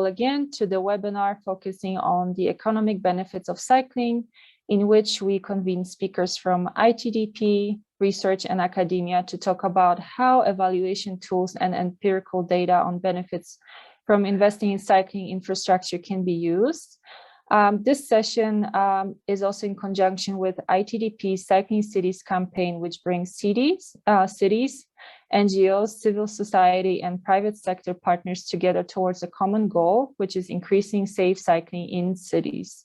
again to the webinar focusing on the economic benefits of cycling, in which we convene speakers from ITDP, research and academia to talk about how evaluation tools and empirical data on benefits from investing in cycling infrastructure can be used. This session is also in conjunction with ITDP's Cycling Cities campaign, which brings cities, NGOs, civil society, and private sector partners together towards a common goal, which is increasing safe cycling in cities.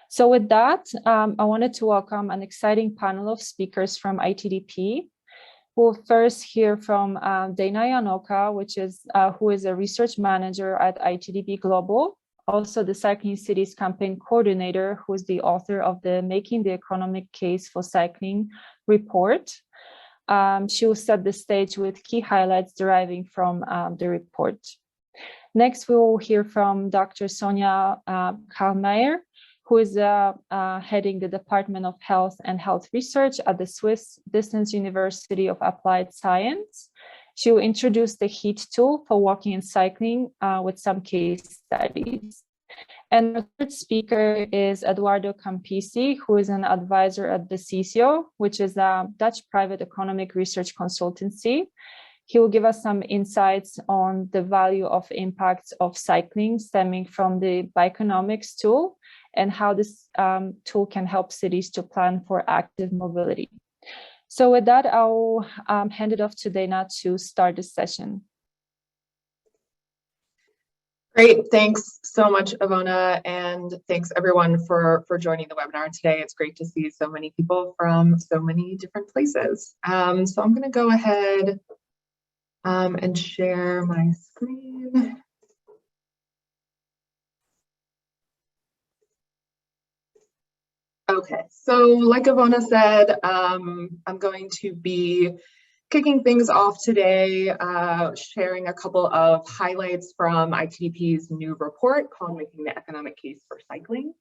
So with that, I wanted to welcome an exciting panel of speakers from ITDP. We'll first hear from Dana Janoka, who is a research manager at ITDP Global, also the Cycling Cities campaign coordinator, who is the author of the Making the Economic Case for Cycling report. She will set the stage with key highlights deriving from the report. Next, we will hear from Dr. Sonia Kallmeier, who is heading the Department of Health and Health Research at the Swiss Distance University of Applied Science. She will introduce the HEAT tool for walking and cycling with some case studies. And the third speaker is Eduardo Campisi, who is an advisor at the CICIO, which is a Dutch private economic research consultancy. He will give us some insights on the value of impacts of cycling stemming from the Bikeonomics tool and how this tool can help cities to plan for active mobility. So with that, I'll hand it off to Dana to start the session. Great, thanks so much, Ivona, and thanks everyone for joining the webinar today. It's great to see so many people from so many different places. So I'm going to go ahead and share my screen. Okay, so like Ivona said, I'm going to be kicking things off today, sharing a couple of highlights from ITDP's new report called Making the Economic Case for Cycling.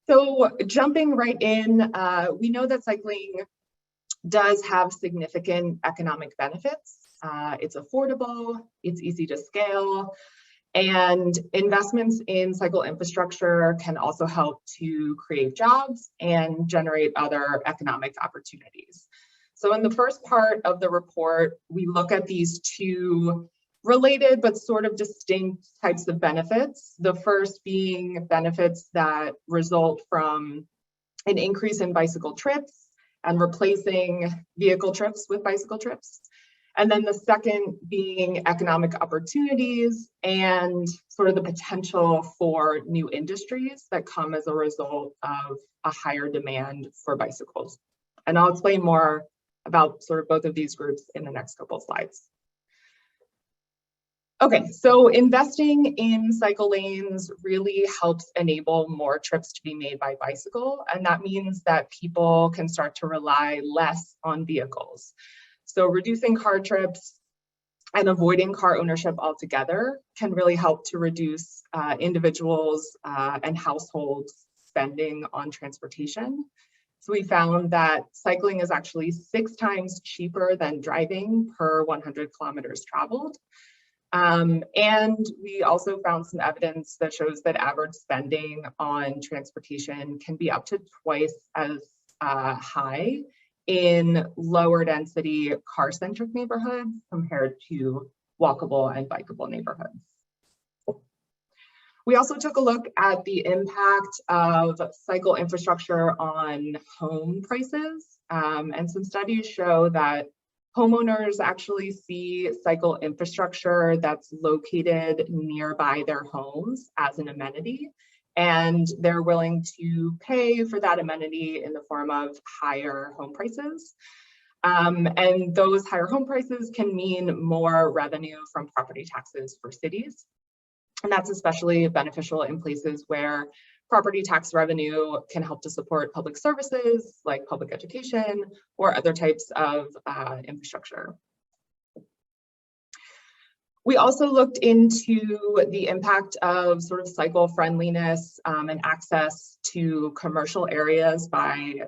So jumping right in, we know that cycling does have significant economic benefits. It's affordable, it's easy to scale, and investments in cycle infrastructure can also help to create jobs and generate other economic opportunities. So in the first part of the report, we look at these two related but sort of distinct types of benefits. The first being benefits that result from an increase in bicycle trips and replacing vehicle trips with bicycle trips. And then the second being economic opportunities and sort of the potential for new industries that come as a result of a higher demand for bicycles. And I'll explain more about sort of both of these groups in the next couple of slides. Okay, so investing in cycle lanes really helps enable more trips to be made by bicycle. And that means that people can start to rely less on vehicles. So reducing car trips and avoiding car ownership altogether can really help to reduce individuals and households spending on transportation. So we found that cycling is actually 6 times cheaper than driving per 100 kilometers traveled. And we also found some evidence that shows that average spending on transportation can be up to twice as high in lower density car-centric neighborhoods compared to walkable and bikeable neighborhoods. We also took a look at the impact of cycle infrastructure on home prices, and some studies show that homeowners actually see cycle infrastructure that's located nearby their homes as an amenity, and they're willing to pay for that amenity in the form of higher home prices. And those higher home prices can mean more revenue from property taxes for cities. And that's especially beneficial in places where property tax revenue can help to support public services like public education or other types of infrastructure. We also looked into the impact of sort of cycle friendliness and access to commercial areas by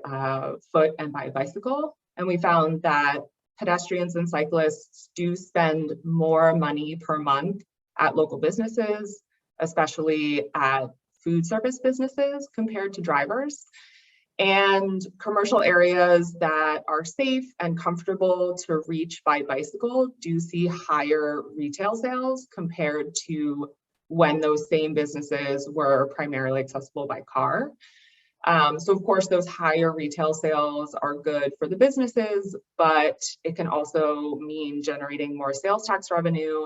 foot and by bicycle. And we found that pedestrians and cyclists do spend more money per month at local businesses, especially at food service businesses compared to drivers. And commercial areas that are safe and comfortable to reach by bicycle do see higher retail sales compared to when those same businesses were primarily accessible by car. So of course, those higher retail sales are good for the businesses, but it can also mean generating more sales tax revenue,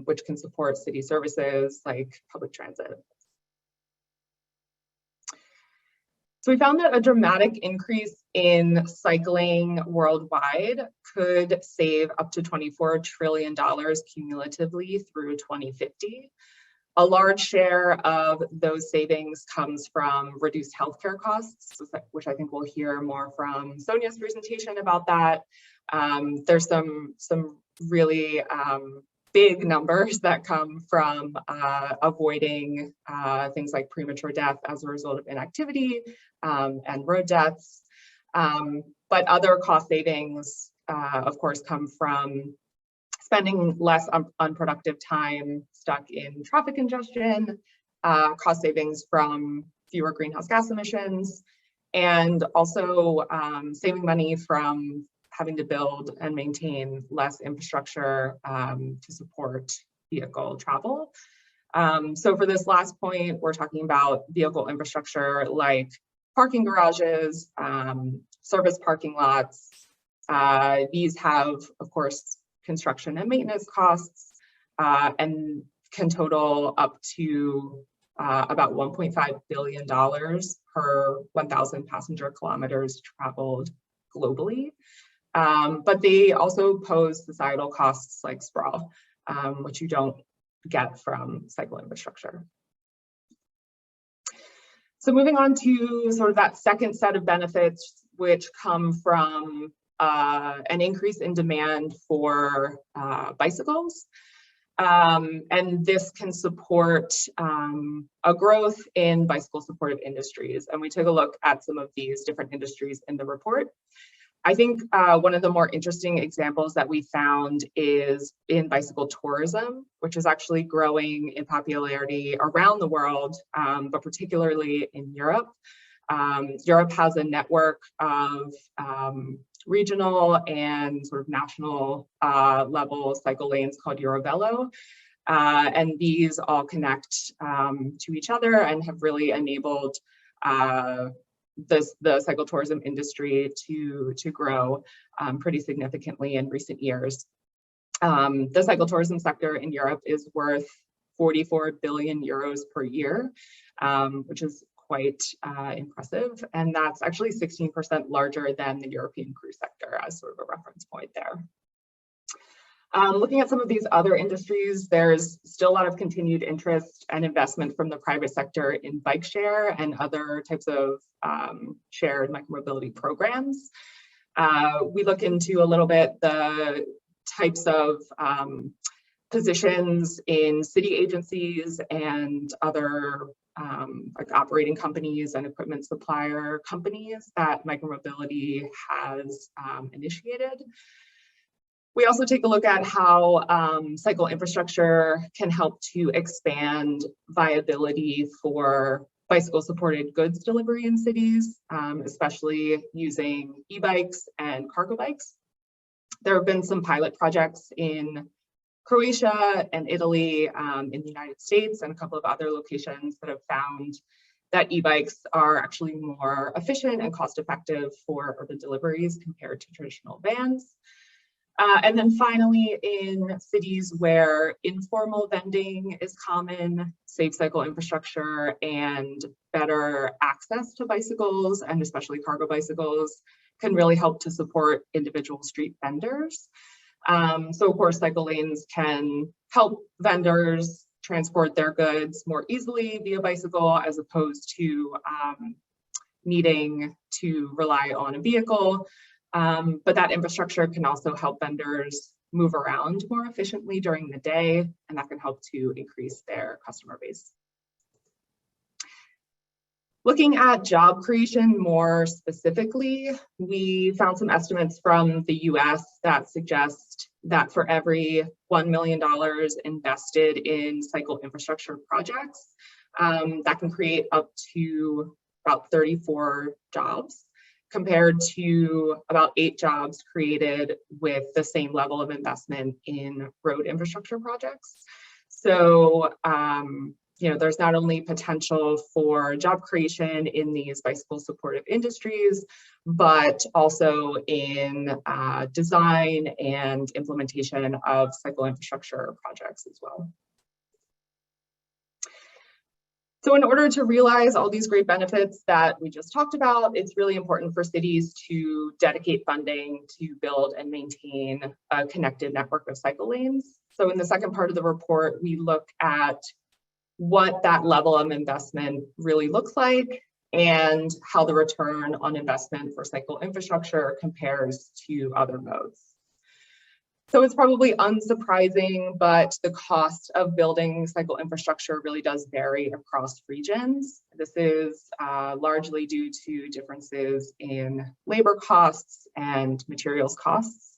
which can support city services like public transit. So we found that a dramatic increase in cycling worldwide could save up to $24 trillion cumulatively through 2050. A large share of those savings comes from reduced healthcare costs, which I think we'll hear more from Sonia's presentation about that. There's some really big numbers that come from avoiding things like premature death as a result of inactivity and road deaths. But other cost savings, of course, come from spending less unproductive time stuck in traffic congestion, cost savings from fewer greenhouse gas emissions, and also saving money from having to build and maintain less infrastructure to support vehicle travel. So for this last point, we're talking about vehicle infrastructure like parking garages, service parking lots. These have, of course, construction and maintenance costs and can total up to about $1.5 billion per 1,000 passenger kilometers traveled globally. But they also pose societal costs like sprawl, which you don't get from cycle infrastructure. So moving on to sort of that second set of benefits, which come from an increase in demand for bicycles. And this can support a growth in bicycle supportive industries. And we took a look at some of these different industries in the report. I think one of the more interesting examples that we found is in bicycle tourism, which is actually growing in popularity around the world, but particularly in Europe. Europe has a network of regional and sort of national level cycle lanes called Eurovelo. And these all connect to each other and have really enabled the cycle tourism industry to grow pretty significantly in recent years. The cycle tourism sector in Europe is worth 44 billion euros per year, which is quite impressive. And that's actually 16% larger than the European cruise sector as sort of a reference point there. Looking at some of these other industries, there's still a lot of continued interest and investment from the private sector in bike share and other types of shared micromobility programs. We look into a little bit the types of positions in city agencies and other like operating companies and equipment supplier companies that micromobility has initiated. We also take a look at how cycle infrastructure can help to expand viability for bicycle-supported goods delivery in cities, especially using e-bikes and cargo bikes. There have been some pilot projects in Croatia and Italy, in the United States, and a couple of other locations that have found that e-bikes are actually more efficient and cost-effective for urban deliveries compared to traditional vans. And then finally, in cities where informal vending is common, safe cycle infrastructure and better access to bicycles, and especially cargo bicycles, can really help to support individual street vendors. So of course, cycle lanes can help vendors transport their goods more easily via bicycle, as opposed to needing to rely on a vehicle. But that infrastructure can also help vendors move around more efficiently during the day, and that can help to increase their customer base. Looking at job creation more specifically, we found some estimates from the US that suggest that for every $1 million invested in cycle infrastructure projects, that can create up to about 34 jobs, compared to about 8 jobs created with the same level of investment in road infrastructure projects. So, you know, there's not only potential for job creation in these bicycle supportive industries, but also in design and implementation of cycle infrastructure projects as well. So in order to realize all these great benefits that we just talked about, it's really important for cities to dedicate funding to build and maintain a connected network of cycle lanes. So in the second part of the report, we look at what that level of investment really looks like and how the return on investment for cycle infrastructure compares to other modes. So it's probably unsurprising, but the cost of building cycle infrastructure really does vary across regions. This is largely due to differences in labor costs and materials costs.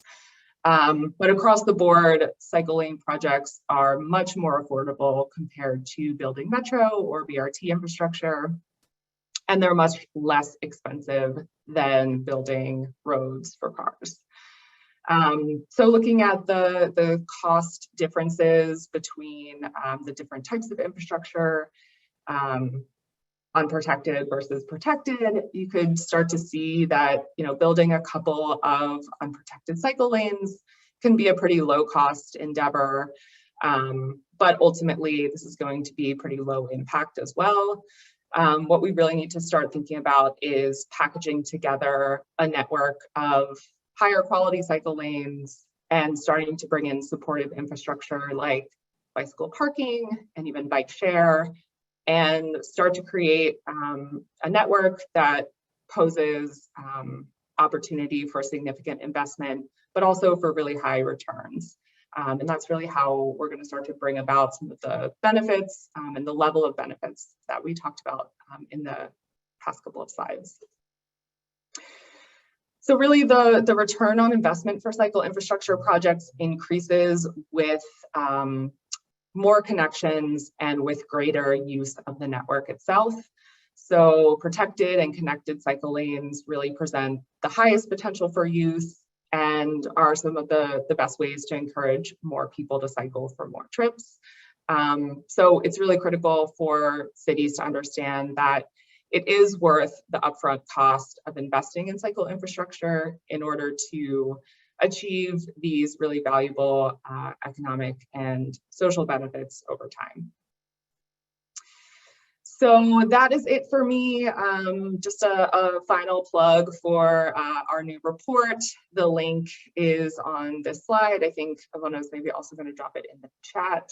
But across the board, cycle lane projects are much more affordable compared to building metro or BRT infrastructure, and they're much less expensive than building roads for cars. So looking at the cost differences between the different types of infrastructure, unprotected versus protected, you could start to see that, you know, building a couple of unprotected cycle lanes can be a pretty low cost endeavor, but ultimately this is going to be pretty low impact as well. What we really need to start thinking about is packaging together a network of higher quality cycle lanes and starting to bring in supportive infrastructure like bicycle parking and even bike share, and start to create a network that poses opportunity for significant investment, but also for really high returns. And that's really how we're going to start to bring about some of the benefits and the level of benefits that we talked about in the past couple of slides. So really the return on investment for cycle infrastructure projects increases with more connections and with greater use of the network itself. So protected and connected cycle lanes really present the highest potential for use and are some of the best ways to encourage more people to cycle for more trips. So it's really critical for cities to understand that it is worth the upfront cost of investing in cycle infrastructure in order to achieve these really valuable economic and social benefits over time. So that is it for me. Just a final plug for our new report. The link is on this slide. I think Avona's maybe also going to drop it in the chat.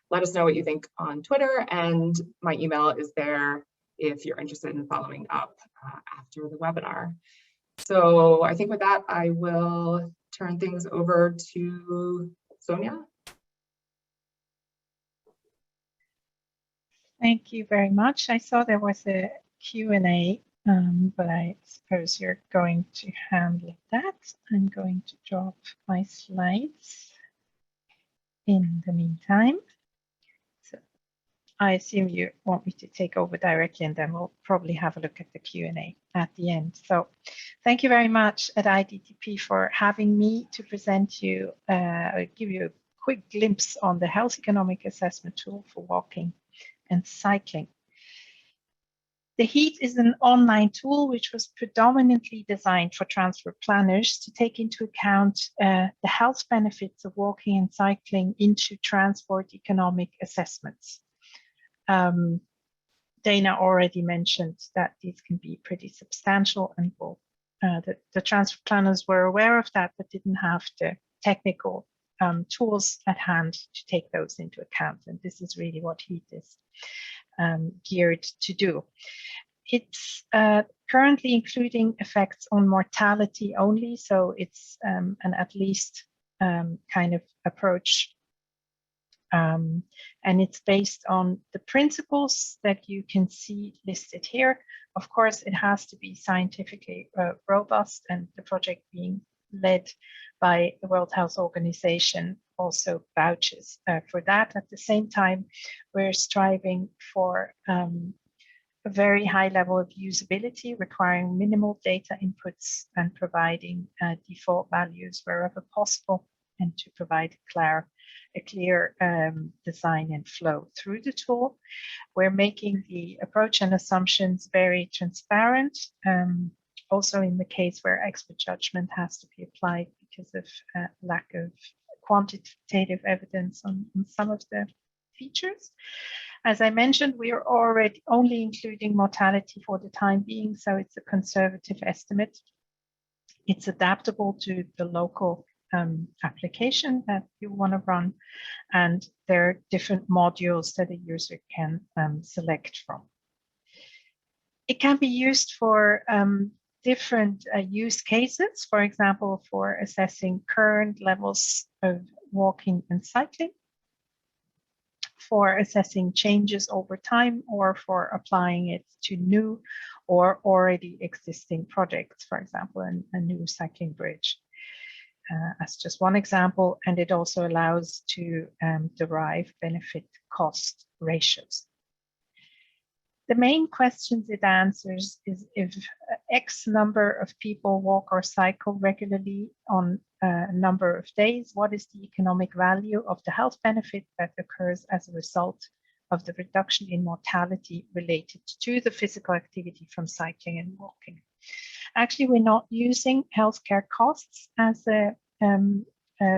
Let us know what you think on Twitter, and my email is there if you're interested in following up after the webinar. So I think with that, I will turn things over to Sonia. Thank you very much. I saw there was a Q&A, but I suppose you're going to handle that. I'm going to drop my slides in the meantime. So I assume you want me to take over directly, and then we'll probably have a look at the Q&A at the end. So thank you very much at IDTP for having me to present you, give you a quick glimpse on the health economic assessment tool for walking and cycling. The HEAT is an online tool which was predominantly designed for transport planners to take into account the health benefits of walking and cycling into transport economic assessments. Dana already mentioned that these can be pretty substantial, and the transport planners were aware of that, but didn't have the technical tools at hand to take those into account. And this is really what HEAT is geared to do. It's currently including effects on mortality only, so it's an at least kind of approach. And it's based on the principles that you can see listed here. Of course, it has to be scientifically robust, and the project being led by the World Health Organization also vouches for that. At the same time, we're striving for a very high level of usability, requiring minimal data inputs and providing default values wherever possible, and to provide a clear design and flow through the tool. We're making the approach and assumptions very transparent, also in the case where expert judgment has to be applied because of lack of quantitative evidence on some of the features. As I mentioned, we are already only including mortality for the time being, so it's a conservative estimate. It's adaptable to the local application that you want to run, and there are different modules that a user can select from. It can be used for different use cases, for example, for assessing current levels of walking and cycling, for assessing changes over time, or for applying it to new or already existing projects, for example, a new cycling bridge. As just one example, and it also allows to derive benefit cost ratios. The main questions it answers is if X number of people walk or cycle regularly on a number of days, what is the economic value of the health benefit that occurs as a result of the reduction in mortality related to the physical activity from cycling and walking? Actually, we're not using healthcare costs as a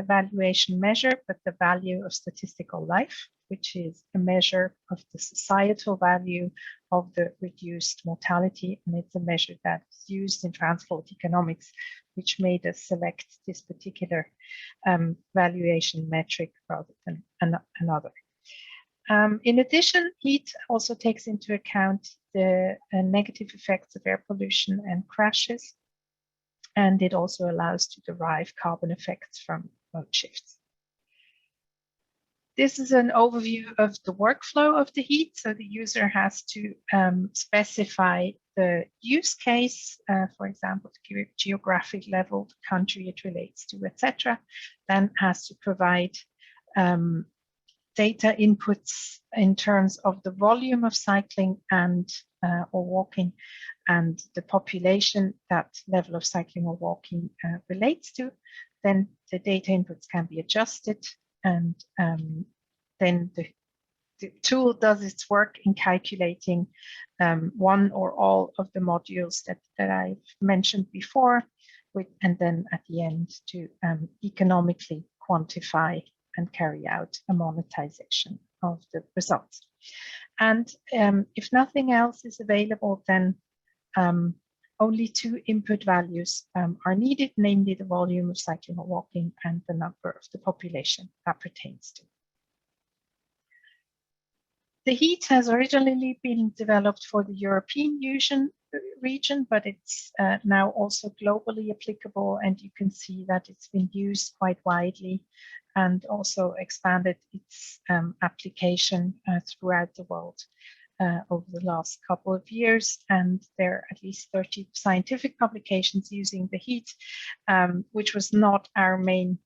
valuation measure, but the value of statistical life, which is a measure of the societal value of the reduced mortality. And it's a measure that is used in transport economics, which made us select this particular valuation metric rather than another. In addition, heat also takes into account the negative effects of air pollution and crashes, and it also allows to derive carbon effects from mode shifts. This is an overview of the workflow of the heat. So the user has to specify the use case, for example, the geographic level, the country it relates to, etc. Then has to provide data inputs in terms of the volume of cycling and or walking and the population that level of cycling or walking relates to. Then the data inputs can be adjusted, and then the tool does its work in calculating one or all of the modules that I've mentioned before, and then at the end to economically quantify and carry out a monetization of the results. And if nothing else is available, then only two input values are needed, namely the volume of cycling or walking and the number of the population that pertains to. The heat has originally been developed for the European region, but it's now also globally applicable, and you can see that it's been used quite widely and also expanded its application throughout the world over the last couple of years. And there are at least 30 scientific publications using the heat, which was not our main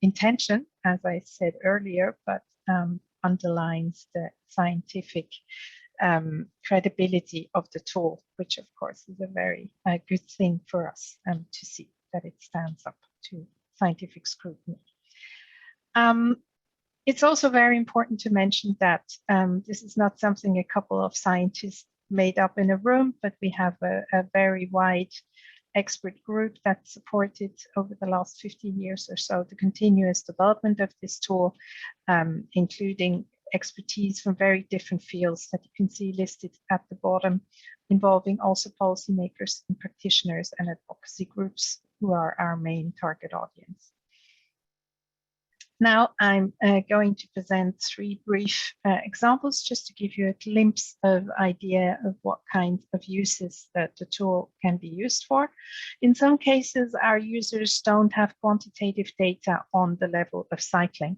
intention, as I said earlier, but underlines the scientific credibility of the tool, which of course is a very good thing for us to see that it stands up to scientific scrutiny. It's also very important to mention that this is not something a couple of scientists made up in a room, but we have a very wide expert group that supported over the last 15 years or so the continuous development of this tool, including expertise from very different fields that you can see listed at the bottom, involving also policymakers and practitioners and advocacy groups who are our main target audience. Now I'm going to present three brief examples just to give you a glimpse of idea of what kinds of uses that the tool can be used for. In some cases, our users don't have quantitative data on the level of cycling.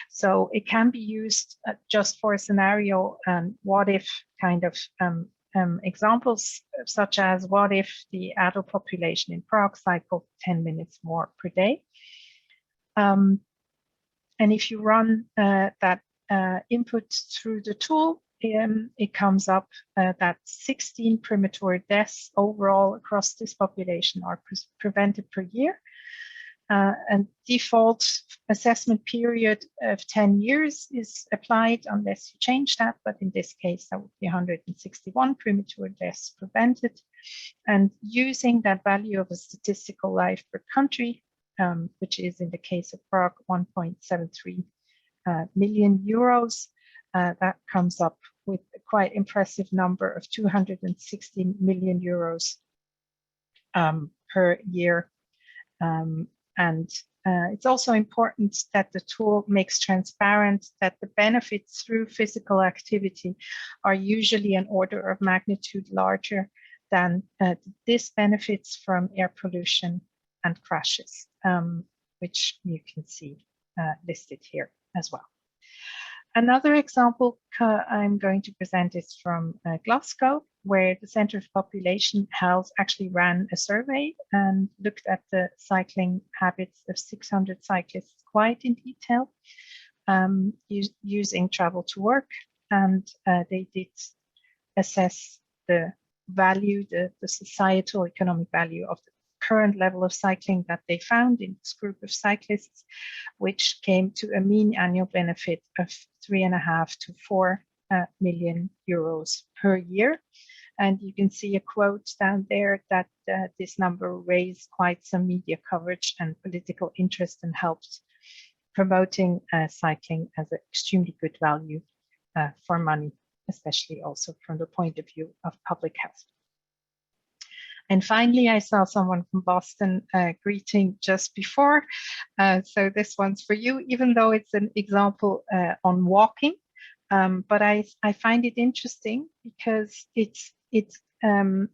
So it can be used just for a scenario what if kind of examples such as what if the adult population in Prague cycled 10 minutes more per day? And if you run that input through the tool, it comes up that 16 premature deaths overall across this population are prevented per year. And default assessment period of 10 years is applied unless you change that, but in this case, that would be 161 premature deaths prevented. And using that value of a statistical life per country, which is in the case of Prague, 1.73 million euros, that comes up with a quite impressive number of 216 million euros per year. And it's also important that the tool makes transparent that the benefits through physical activity are usually an order of magnitude larger than disbenefits from air pollution and crashes, which you can see listed here as well. Another example I'm going to present is from Glasgow, where the Centre for Population Health actually ran a survey and looked at the cycling habits of 600 cyclists quite in detail, using travel to work. And they did assess the value, the societal economic value of the current level of cycling that they found in this group of cyclists, which came to a mean annual benefit of 3.5 to 4 million euros per year. And you can see a quote down there that this number raised quite some media coverage and political interest and helped promoting cycling as an extremely good value for money, especially also from the point of view of public health. And finally, I saw someone from Boston greeting just before. So this one's for you, even though it's an example on walking. But I find it interesting because it's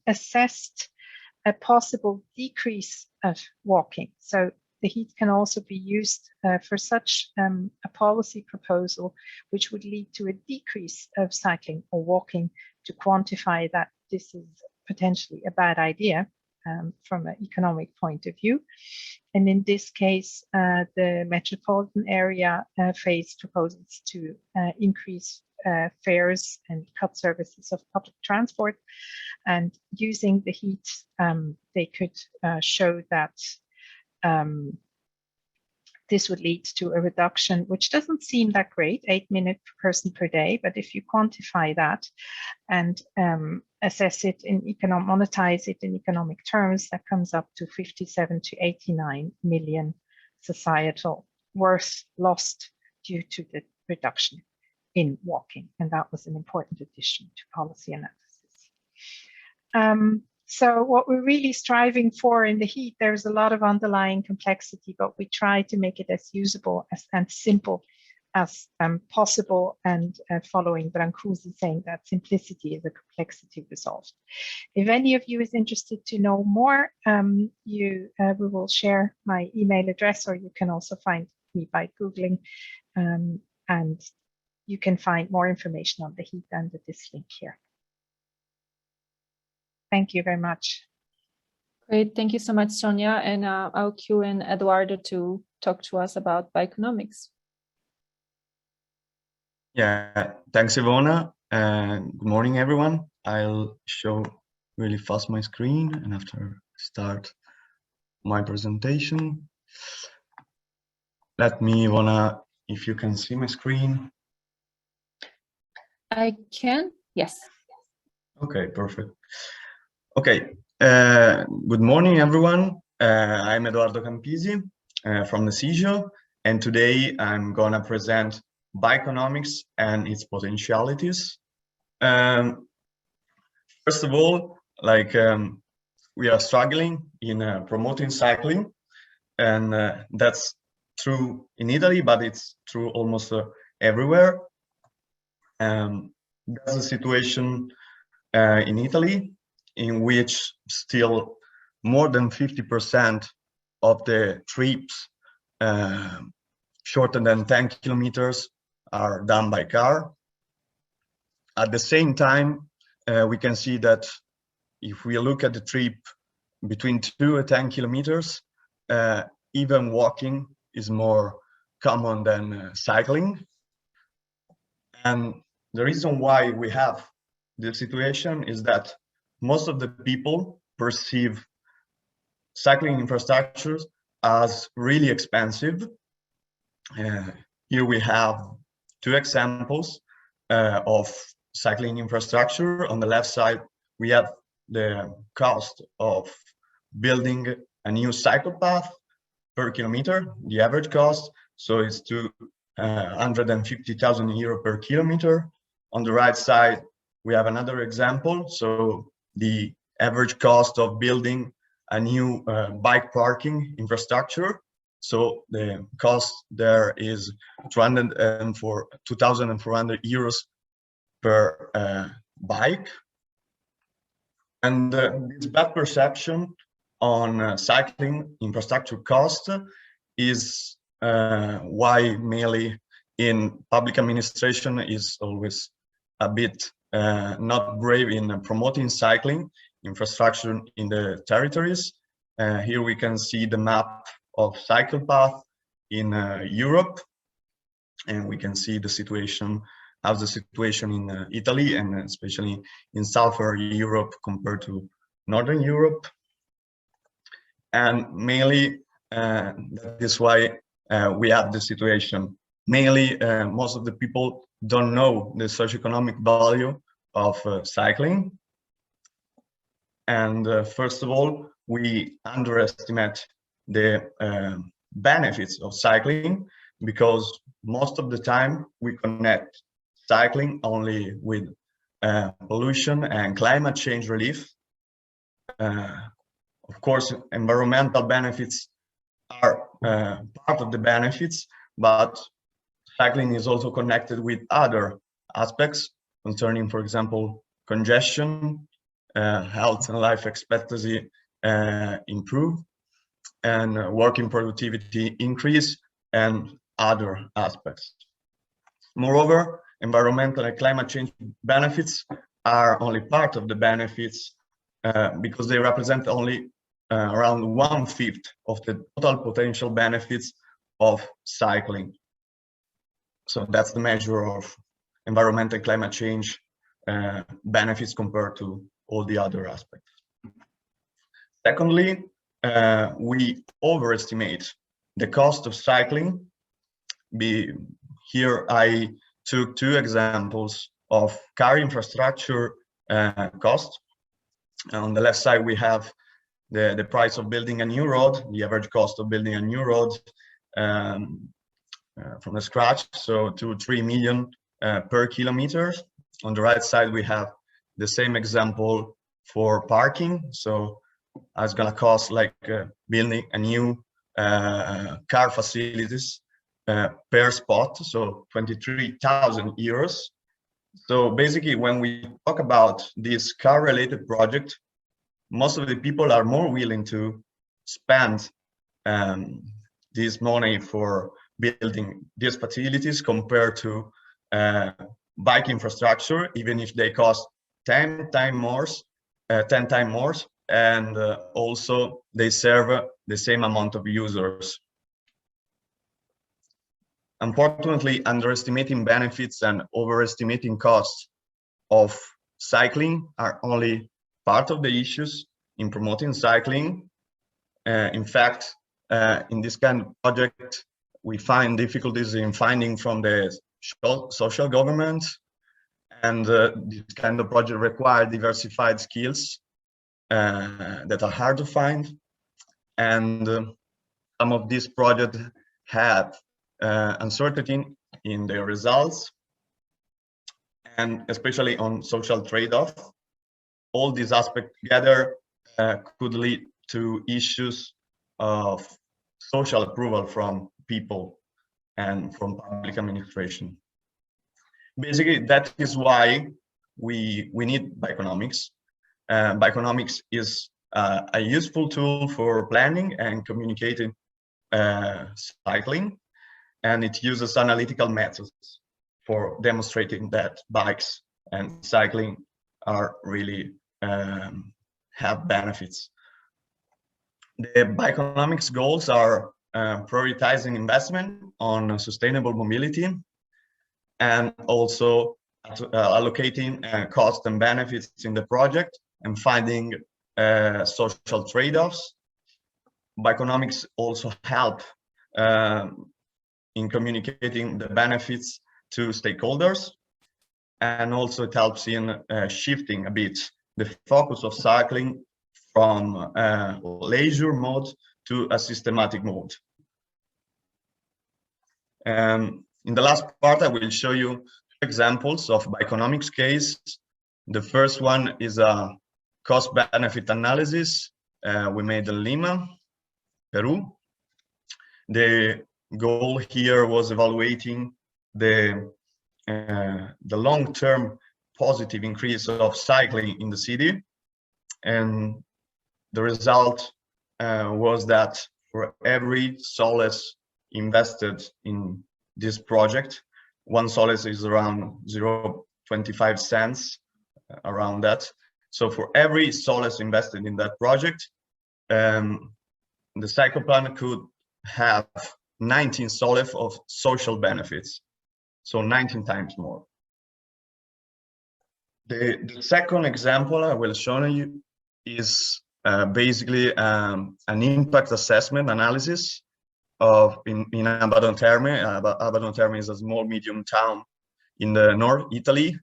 assessed a possible decrease of walking. So the heat can also be used for such a policy proposal, which would lead to a decrease of cycling or walking, to quantify that this is potentially a bad idea from an economic point of view. And in this case, the metropolitan area faced proposals to increase fares and cut services of public transport. And using the heat, they could show that this would lead to a reduction, which doesn't seem that great, 8 minutes per person per day. But if you quantify that and assess it in monetize it in economic terms, that comes up to 57 to 89 million societal worth lost due to the reduction in walking. And that was an important addition to policy analysis. So what we're really striving for in the heat, there's a lot of underlying complexity, but we try to make it as usable and simple as possible, and following Brancusi saying that simplicity is a complexity resolved. If any of you is interested to know more, we will share my email address, or you can also find me by Googling, and you can find more information on the heat under this link here. Thank you very much. Great, thank you so much, Sonia. And I'll cue in Eduardo to talk to us about bioeconomics. Yeah, thanks, Ivona. Good morning, everyone. I'll show really fast my screen and after start my presentation. Let me, Ivona, if you can see my screen. I can, yes. Okay, perfect. Okay, good morning, everyone. I'm Eduardo Campisi from the CISO, and today I'm gonna present bioeconomics and its potentialities. First of all, we are struggling in promoting cycling, and that's true in Italy, but it's true almost everywhere. There's a situation in Italy in which still more than 50% of the trips shorter than 10 kilometers are done by car. At the same time, we can see that if we look at the trip between 2 and 10 kilometers, even walking is more common than cycling. And the reason why we have this situation is that most of the people perceive cycling infrastructures as really expensive. Here we have two examples of cycling infrastructure. On the left side, we have the cost of building a new cycle path per kilometer, the average cost. So it's 250,000 euro per kilometer. On the right side, we have another example. So the average cost of building a new bike parking infrastructure. So the cost there is 2,400 euros per bike. And this bad perception on cycling infrastructure cost is why mainly in public administration is always a bit not brave in promoting cycling infrastructure in the territories. Here we can see the map of cycle path in Europe, and we can see the situation, how's the situation in Italy, and especially in Southern Europe compared to Northern Europe. And mainly that is why we have the situation. Mainly, most of the people don't know the socioeconomic value of cycling. And first of all, we underestimate the benefits of cycling, because most of the time we connect cycling only with pollution and climate change relief. Of course, environmental benefits are part of the benefits, but cycling is also connected with other aspects concerning, for example, congestion, health and life expectancy improve, and working productivity increase, and other aspects. Moreover, environmental and climate change benefits are only part of the benefits because they represent only around 1/5 of the total potential benefits of cycling. So that's the measure of environmental and climate change benefits compared to all the other aspects. Secondly, we overestimate the cost of cycling. Here I took two examples of car infrastructure cost. On the left side, we have the price of building a new road, the average cost of building a new road from the scratch, so 2 to 3 million per kilometer. On the right side, we have the same example for parking. So it's gonna cost like building a new car facilities per spot, so 23,000 euros. So basically, when we talk about this car-related project, most of the people are more willing to spend this money for building these facilities compared to bike infrastructure, even if they cost 10 times more, and also they serve the same amount of users. Unfortunately, underestimating benefits and overestimating costs of cycling are only part of the issues in promoting cycling. In fact, in this kind of project, we find difficulties in finding from the social government, and this kind of project require diversified skills that are hard to find. And some of these projects have uncertainty in their results, and especially on social trade-off. All these aspects together could lead to issues of social approval from people and from public administration. Basically, that is why we need bioeconomics. Bioeconomics is a useful tool for planning and communicating cycling, and it uses analytical methods for demonstrating that bikes and cycling are really have benefits. The bioeconomics goals are prioritizing investment on sustainable mobility and also allocating cost and benefits in the project and finding social trade-offs. Bioeconomics also help in communicating the benefits to stakeholders, and also it helps in shifting a bit the focus of cycling from leisure mode to a systematic mode. In the last part, I will show you two examples of bioeconomics case. The first one is a cost-benefit analysis we made in Lima, Peru. The goal here was evaluating the long-term positive increase of cycling in the city, and the result was that for every solace invested in this project, one solace is around 0.25 cents, around that. So for every solace invested in that project, the cycle plan could have 19 solace of social benefits, so 19 times more. The second example I will show you is basically an impact assessment analysis in ABANO TERME. ABANO TERME is a small medium town in the North Italy.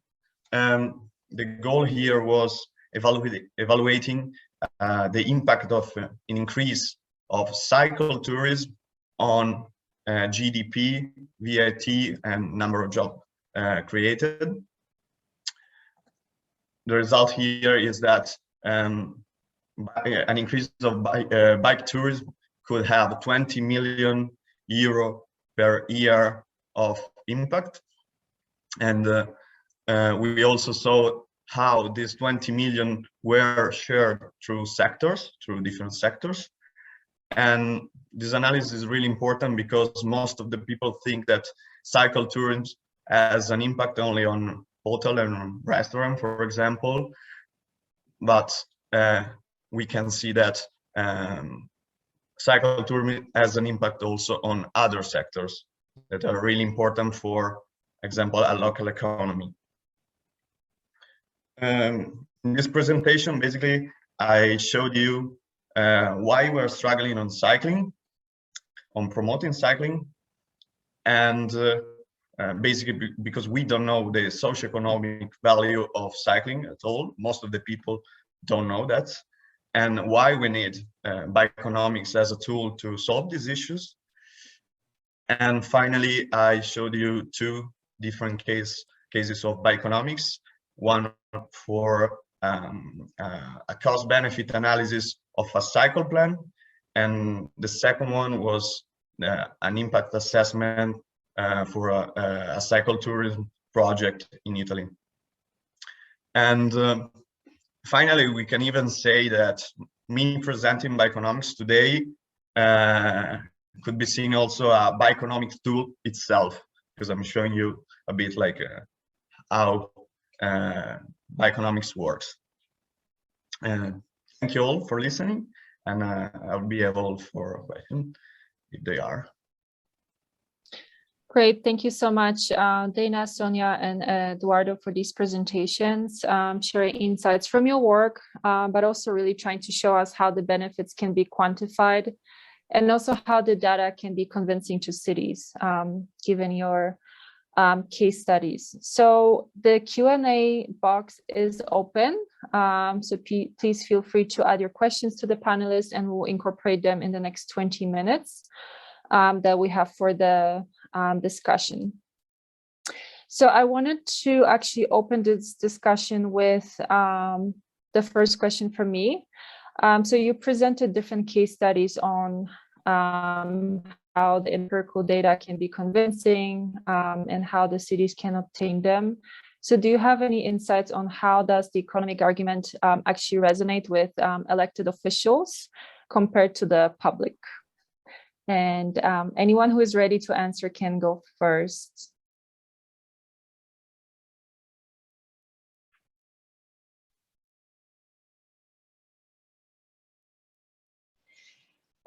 The goal here was evaluating the impact of an increase of cycle tourism on GDP, VAT, and number of jobs created. The result here is that an increase of bike tourism could have 20 million euro per year of impact. And we also saw how these 20 million were shared through sectors, through different sectors. And this analysis is really important because most of the people think that cycle tourism has an impact only on hotel and restaurant, for example. But we can see that cycle tourism has an impact also on other sectors that are really important, for example, a local economy. In this presentation, basically, I showed you why we're struggling on cycling, on promoting cycling, and basically because we don't know the socioeconomic value of cycling at all. Most of the people don't know that, and why we need bioeconomics as a tool to solve these issues. And finally, I showed you two different cases of bioeconomics. One for a cost-benefit analysis of a cycle plan, and the second one was an impact assessment for a cycle tourism project in Italy. And finally, we can even say that me presenting bioeconomics today could be seen also a bioeconomics tool itself, because I'm showing you a bit like how bioeconomics works. Thank you all for listening, and I'll be available for questions if they are. Great, thank you so much, Dana, Sonia, and Eduardo for these presentations, sharing insights from your work, but also really trying to show us how the benefits can be quantified, and also how the data can be convincing to cities, given your case studies. So the Q&A box is open, so please feel free to add your questions to the panelists, and we'll incorporate them in the next 20 minutes that we have for the discussion. So I wanted to actually open this discussion with the first question from me. So you presented different case studies on how the empirical data can be convincing and how the cities can obtain them. So do you have any insights on how does the economic argument actually resonate with elected officials compared to the public? And anyone who is ready to answer can go first.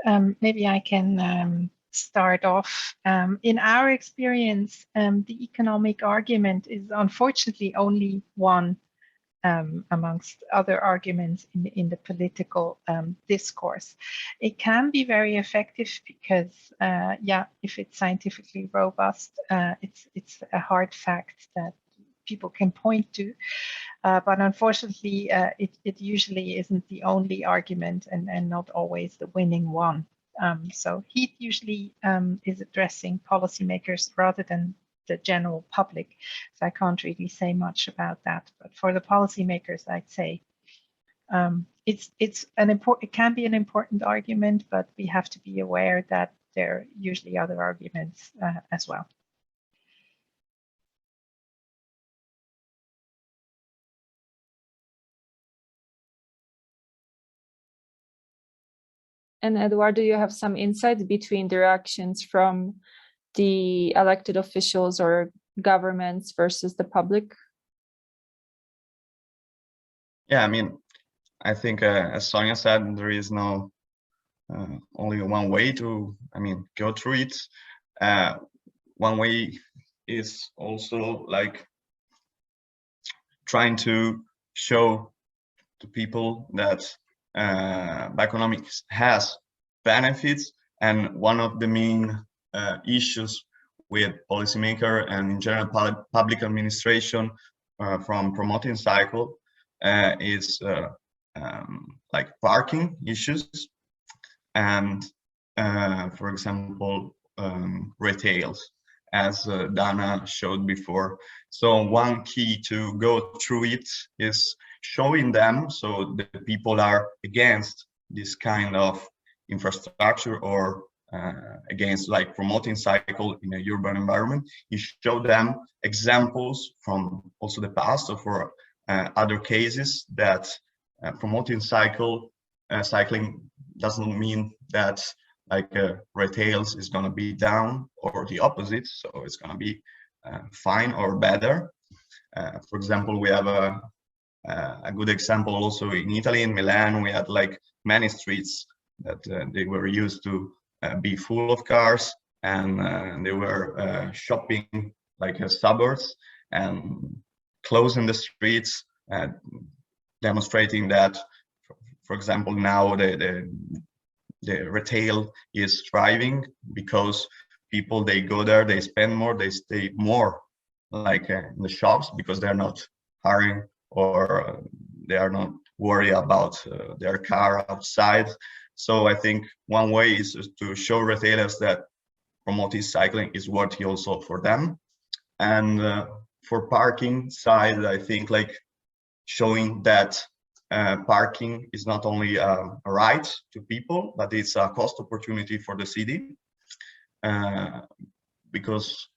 Maybe I can start off. In our experience, the economic argument is unfortunately only one amongst other arguments in the political discourse. It can be very effective because, yeah, if it's scientifically robust, it's a hard fact that people can point to. But unfortunately, it usually isn't the only argument and not always the winning one. So HEAT usually is addressing policymakers rather than the general public. So I can't really say much about that. But for the policymakers, I'd say it can be an important argument, but we have to be aware that there are usually other arguments as well. And Eduardo, you have some insights between the reactions from the elected officials or governments versus the public? Yeah, I mean, I think as Sonia said, there is no only one way to, go through it. One way is also like trying to show to people that bioeconomics has benefits, and one of the main issues with policymaker and in general public administration from promoting cycle is like parking issues and for example retails, as Dana showed before. So one key to go through it is showing them, so the people are against this kind of infrastructure or against like promoting cycle in a urban environment. You show them examples from also the past or for other cases that promoting cycling doesn't mean that like retails is going to be down or the opposite, so it's going to be fine or better. For example, we have a good example also in Italy, in Milan. We had like many streets that they were used to be full of cars, and they were shopping like suburbs and closing the streets, demonstrating that, for example, now the retail is thriving because people, they go there, they spend more, they stay more like in the shops because they're not hiring or they are not worried about their car outside. So I think one way is to show retailers that promoting cycling is worthy also for them. And for parking side, I think like showing that parking is not only a right to people, but it's a cost opportunity for the city. Because,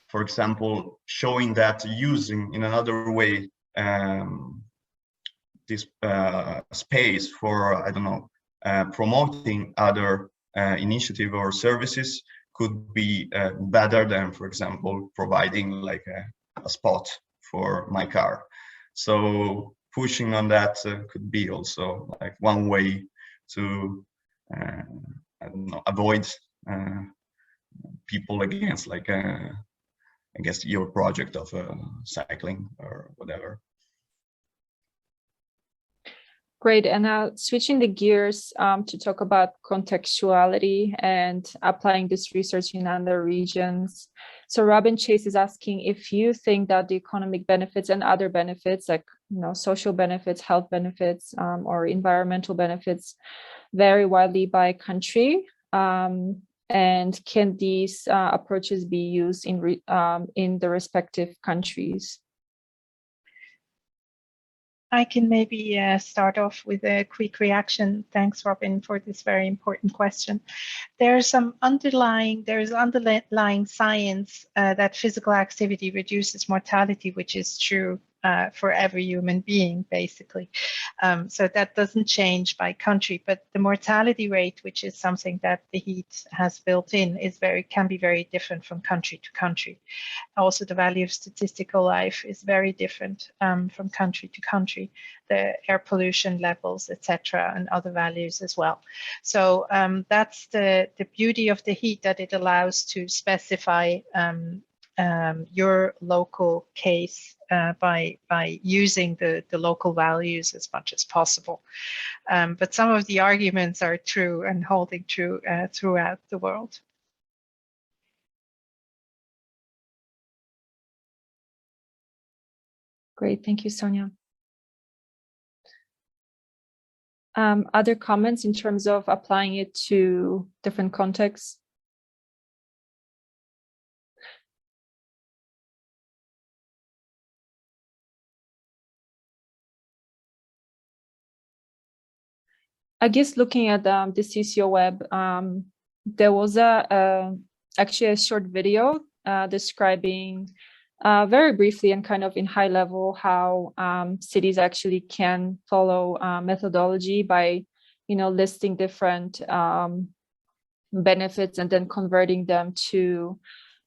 for example, showing that using in another way this space for, I don't know, promoting other initiative or services could be better than, for example, providing like a spot for my car. So pushing on that could be also like one way to I don't know, avoid people against like I guess your project of cycling or whatever. Great, and now switching the gears to talk about contextuality and applying this research in other regions. So Robin Chase is asking if you think that the economic benefits and other benefits like social benefits, health benefits, or environmental benefits vary widely by country, and can these approaches be used in the respective countries? I can maybe start off with a quick reaction. Thanks, Robin, for this very important question. There's underlying science that physical activity reduces mortality, which is true for every human being, basically. So that doesn't change by country, but the mortality rate, which is something that the heat has built in, can be very different from country to country. Also, the value of statistical life is very different from country to country, the air pollution levels, etc., and other values as well. So that's the beauty of the heat, that it allows to specify your local case by using the local values as much as possible. But some of the arguments are true and holding true throughout the world. Great, thank you, Sonia. Other comments in terms of applying it to different contexts? I guess looking at the CCO web, there was actually a short video describing very briefly and kind of in high level how cities actually can follow methodology by, listing different benefits and then converting them to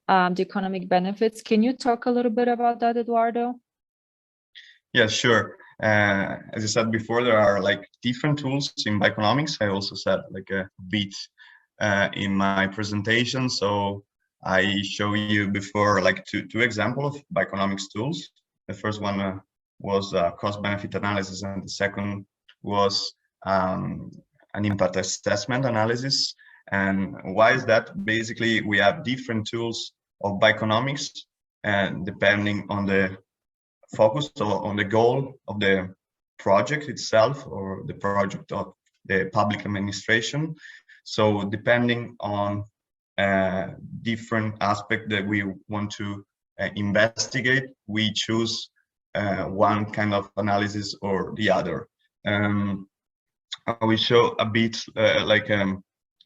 the economic benefits. Can you talk a little bit about that, Eduardo? Yeah, sure. As I said before, there are like different tools in bioeconomics. I also said like a bit in my presentation. So I show you before like two examples of bioeconomics tools. The first one was cost-benefit analysis, and the second was an impact assessment analysis. And why is that? Basically, we have different tools of bioeconomics, and depending on the focus on the goal of the project itself or the project of the public administration. So depending on different aspect that we want to investigate, we choose one kind of analysis or the other. I will show a bit like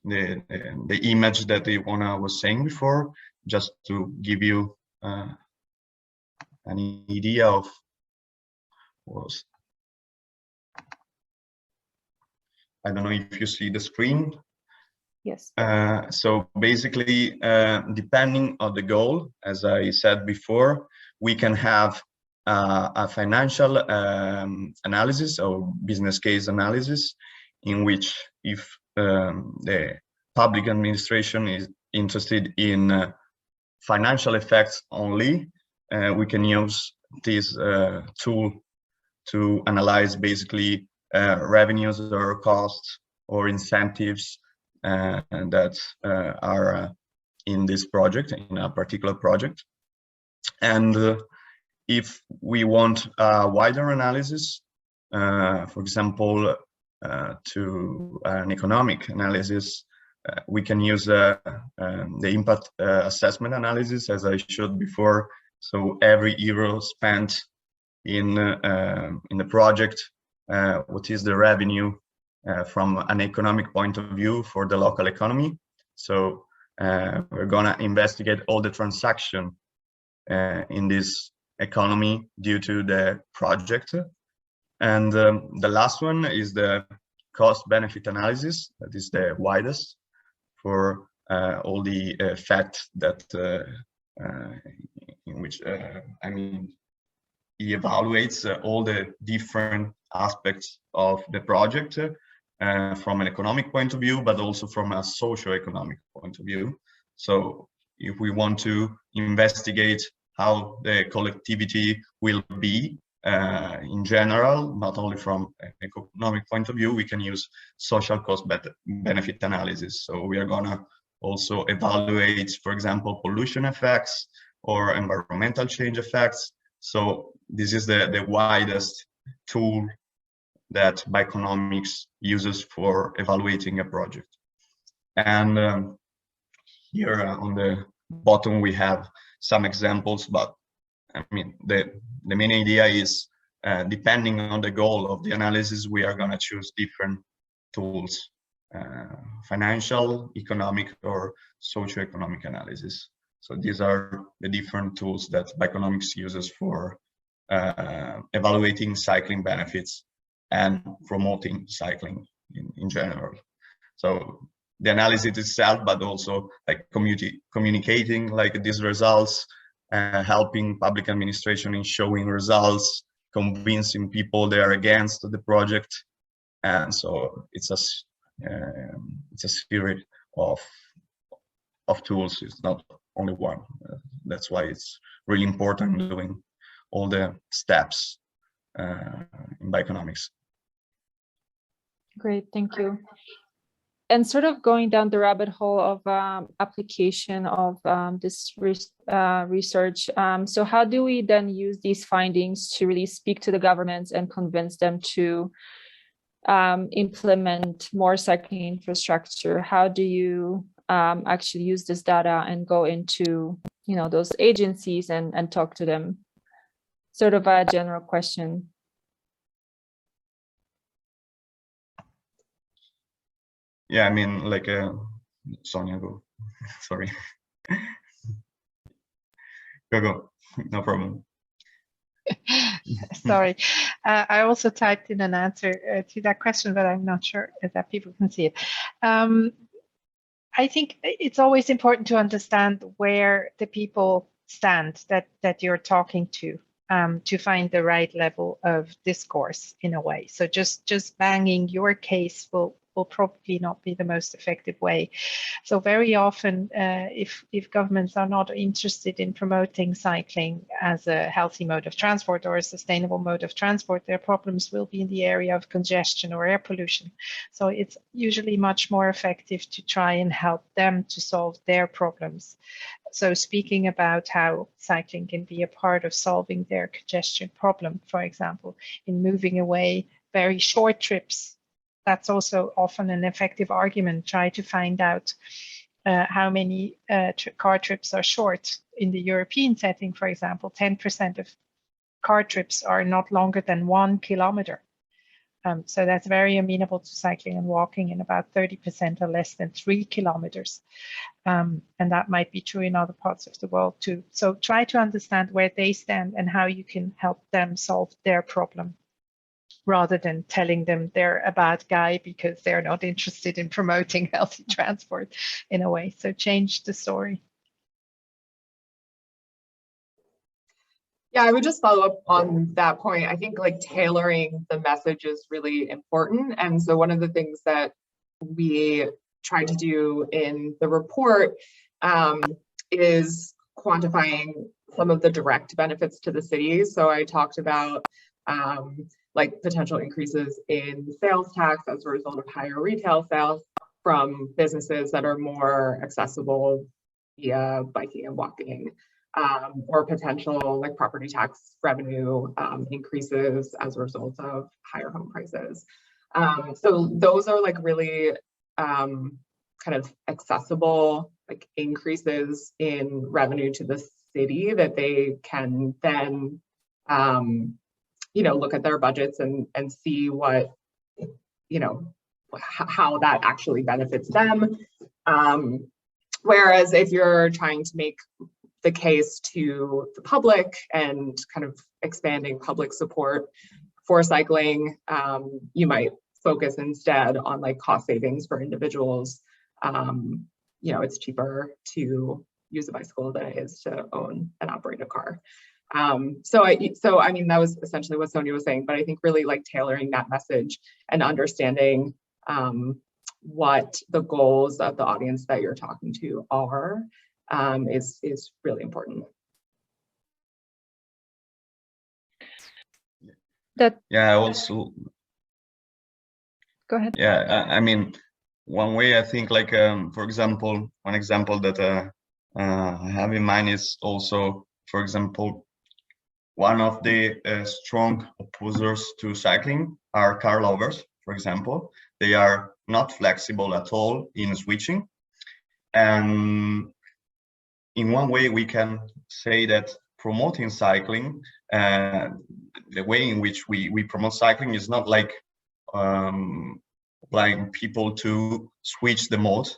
the image that Ivona was saying before, just to give you an idea of was. I don't know if you see the screen. Yes. So basically, depending on the goal, as I said before, we can have a financial analysis or business case analysis, in which if the public administration is interested in financial effects only, we can use this tool to analyze basically revenues or costs or incentives that are in this project, in a particular project. And if we want a wider analysis, for example, to an economic analysis, we can use the impact assessment analysis, as I showed before. So every euro spent in the project, what is the revenue from an economic point of view for the local economy? So we're gonna investigate all the transaction in this economy due to the project. And the last one is the cost-benefit analysis. That is the widest for all the facts that in which I mean, he evaluates all the different aspects of the project from an economic point of view, but also from a socio-economic point of view. So if we want to investigate how the collectivity will be in general, not only from an economic point of view, we can use social cost benefit analysis. So we are gonna also evaluate, for example, pollution effects or environmental change effects. So this is the widest tool that bioeconomics uses for evaluating a project. And here on the bottom we have some examples, but I mean the main idea is depending on the goal of the analysis, we are going to choose different tools, financial, economic, or socio-economic analysis. So these are the different tools that bioeconomics uses for evaluating cycling benefits and promoting cycling in general. So the analysis itself, but also like communicating like these results, helping public administration in showing results, convincing people they are against the project. And so it's a series of tools. It's not only one. That's why it's really important doing all the steps in bioeconomics. Great, thank you. And sort of going down the rabbit hole of application of this research. So how do we then use these findings to really speak to the governments and convince them to implement more cycling infrastructure? How do you actually use this data and go into, you know, those agencies and talk to them? Sort of a general question. Yeah, I mean, like Sonia, go. Sorry. Go. No problem. Sorry, I also typed in an answer to that question, but I'm not sure that people can see it. I think it's always important to understand where the people stand that you're talking to find the right level of discourse in a way. So just banging your case will probably not be the most effective way. So very often, if governments are not interested in promoting cycling as a healthy mode of transport or a sustainable mode of transport, their problems will be in the area of congestion or air pollution. So it's usually much more effective to try and help them to solve their problems. So speaking about how cycling can be a part of solving their congestion problem, for example, in moving away very short trips, that's also often an effective argument. Try to find out how many car trips are short. In the European setting, for example, 10% of car trips are not longer than 1 kilometer. So that's very amenable to cycling and walking, and about 30% are less than 3 kilometers. And that might be true in other parts of the world too. So try to understand where they stand and how you can help them solve their problem, rather than telling them they're a bad guy because they're not interested in promoting healthy transport in a way. So change the story. Yeah, I would just follow up on that point. I think like tailoring the message is really important. And so one of the things that we tried to do in the report is quantifying some of the direct benefits to the city. So I talked about like potential increases in sales tax as a result of higher retail sales from businesses that are more accessible via biking and walking, or potential like property tax revenue increases as a result of higher home prices. So those are like really kind of accessible like increases in revenue to the city that they can then you know, look at their budgets and see what, you know, how that actually benefits them. Whereas if you're trying to make the case to the public and kind of expanding public support for cycling, you might focus instead on like cost savings for individuals. You know, it's cheaper to use a bicycle than it is to own and operate a car. So I mean, that was essentially what Sonia was saying, but I think really like tailoring that message and understanding what the goals of the audience that you're talking to are is really important. Yeah, also. Go ahead. Yeah, I mean, one way I think like, for example, one example that I have in mind is also, for example, one of the strong opposers to cycling are car lovers, for example. They are not flexible at all in switching. And in one way, we can say that promoting cycling, the way in which we promote cycling is not like applying people to switch the mode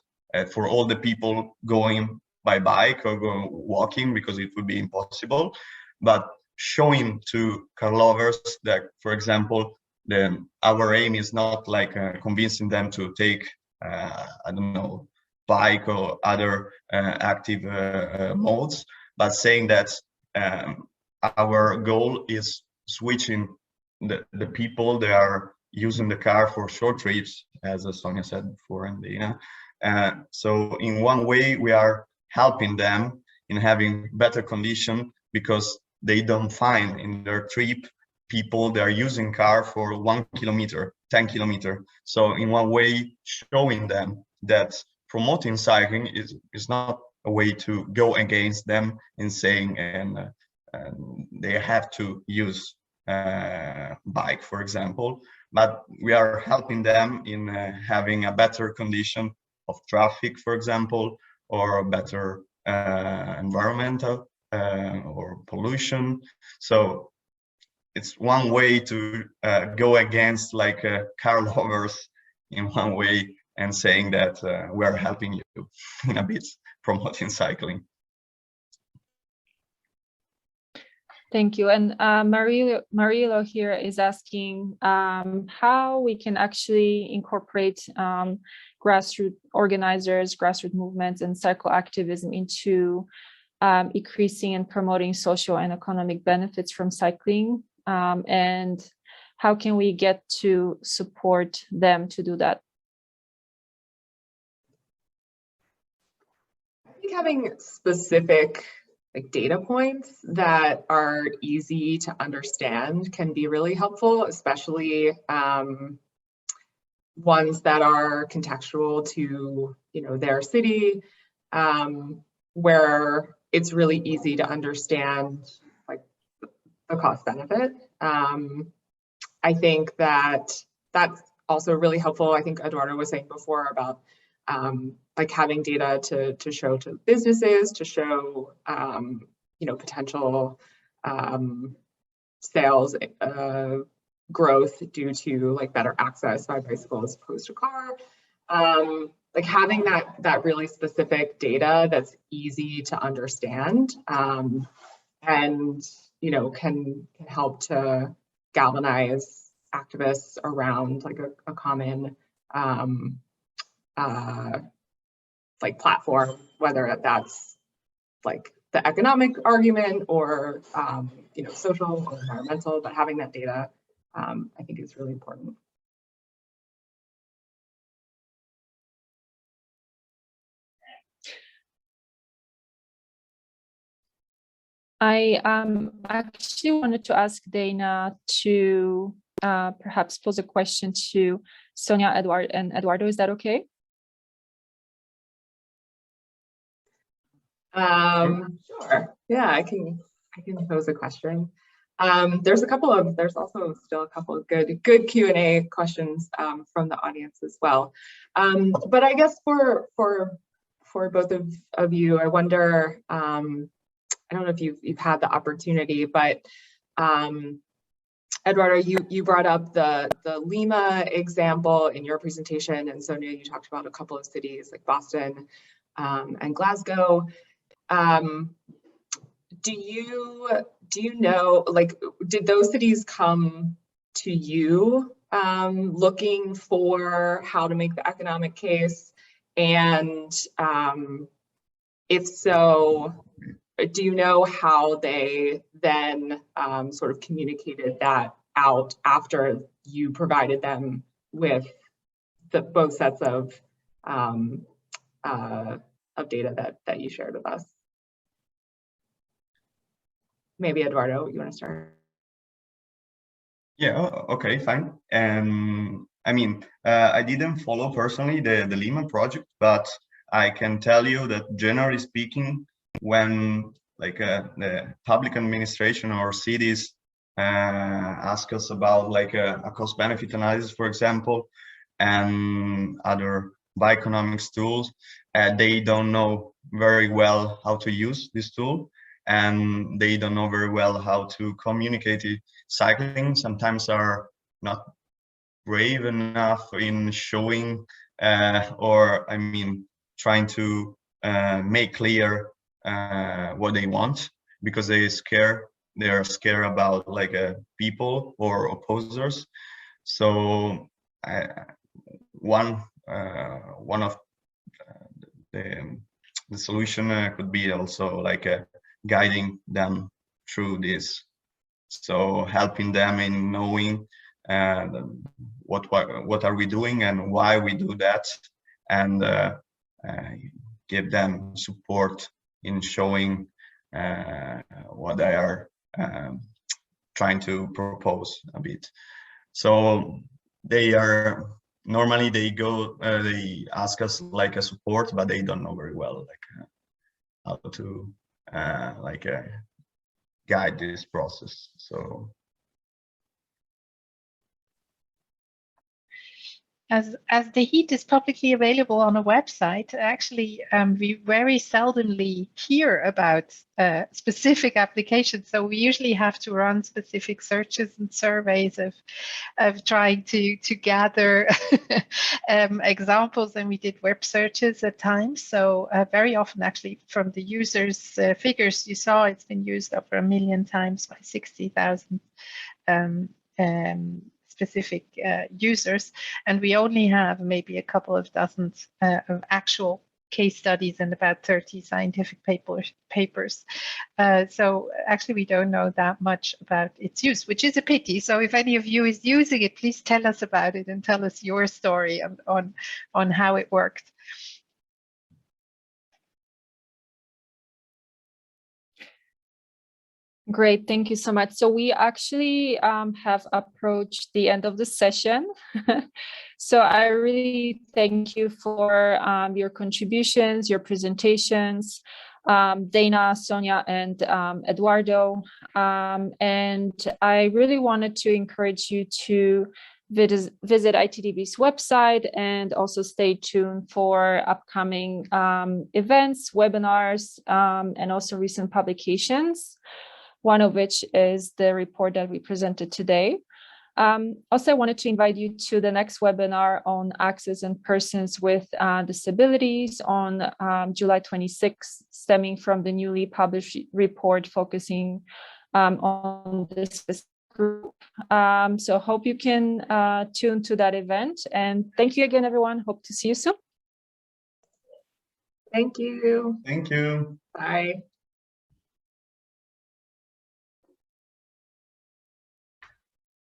for all the people going by bike or going walking, because it would be impossible. But showing to car lovers that, for example, our aim is not like convincing them to take, I don't know, bike or other active modes, but saying that our goal is switching the people that are using the car for short trips, as Sonia said before, and Dina. So in one way, we are helping them in having better condition, because they don't find in their trip people that are using car for 1 kilometer, 10 kilometer. So in one way, showing them that promoting cycling is not a way to go against them and saying and they have to use bike, for example, but we are helping them in having a better condition of traffic, for example, or better environmental or pollution. So it's one way to go against like car lovers in one way, and saying that we're helping you in a bit promoting cycling. Thank you. And Marilo here is asking how we can actually incorporate grassroots organizers, grassroots movements, and cycle activism into increasing and promoting social and economic benefits from cycling, and how can we get to support them to do that? I think having specific data points that are easy to understand can be really helpful, especially ones that are contextual to their city, where it's really easy to understand like the cost benefit. I think that's also really helpful. I think Eduardo was saying before about like having data to show to businesses, to show potential sales growth due to like better access by bicycle as opposed to car. Like having that really specific data that's easy to understand, and can help to galvanize activists around like a common like platform, whether that's like the economic argument or social or environmental, but having that data I think is really important. I actually wanted to ask Dana to perhaps pose a question to Sonia, and Eduardo. Is that okay? Sure. Yeah, I can pose a question. There's also still a couple of good Q&A questions from the audience as well. But I guess for both of you, I wonder, I don't know if you've had the opportunity, but Eduardo, you brought up the LIMA example in your presentation, and Sonia, you talked about a couple of cities like Boston and Glasgow. Do you know, like, did those cities come to you looking for how to make the economic case? And if so, do you know how they then sort of communicated that out after you provided them with both sets of data that you shared with us? Maybe Eduardo, you want to start? Yeah, okay, fine. I mean, I didn't follow personally the LIMA project, but I can tell you that generally speaking, when like the public administration or cities ask us about like a cost benefit analysis, for example, and other bioeconomics tools, they don't know very well how to use this tool, and they don't know very well how to communicate it. Cycling sometimes are not brave enough in showing or I mean trying to make clear what they want, because they're scared about like people or opposers. So one of the solution could be also like guiding them through this, so helping them in knowing what are we doing and why we do that, and give them support in showing what they are trying to propose a bit. So they are normally they ask us like a support, but they don't know very well like how to guide this process. So as the heat is publicly available on a website, actually we very seldomly hear about specific applications. So we usually have to run specific searches and surveys of trying to gather examples, and we did web searches at times. So very often, actually, from the users' figures you saw, it's been used over 1 million times by 60,000 specific users, and we only have maybe a couple of dozens of actual case studies and about 30 scientific papers. So actually we don't know that much about its use, which is a pity. So if any of you is using it, please tell us about it and tell us your story on how it worked. Great, thank you so much. So we actually have approached the end of the session. So I really thank you for your contributions, your presentations, Dana, Sonia, and Eduardo. And I really wanted to encourage you to visit ITDB's website and also stay tuned for upcoming events, webinars, and also recent publications, one of which is the report that we presented today. Also, I wanted to invite you to the next webinar on access and persons with disabilities on July 26th, stemming from the newly published report focusing on this group. So hope you can tune to that event. And thank you again, everyone. Hope to see you soon. Thank you. thank you. Bye.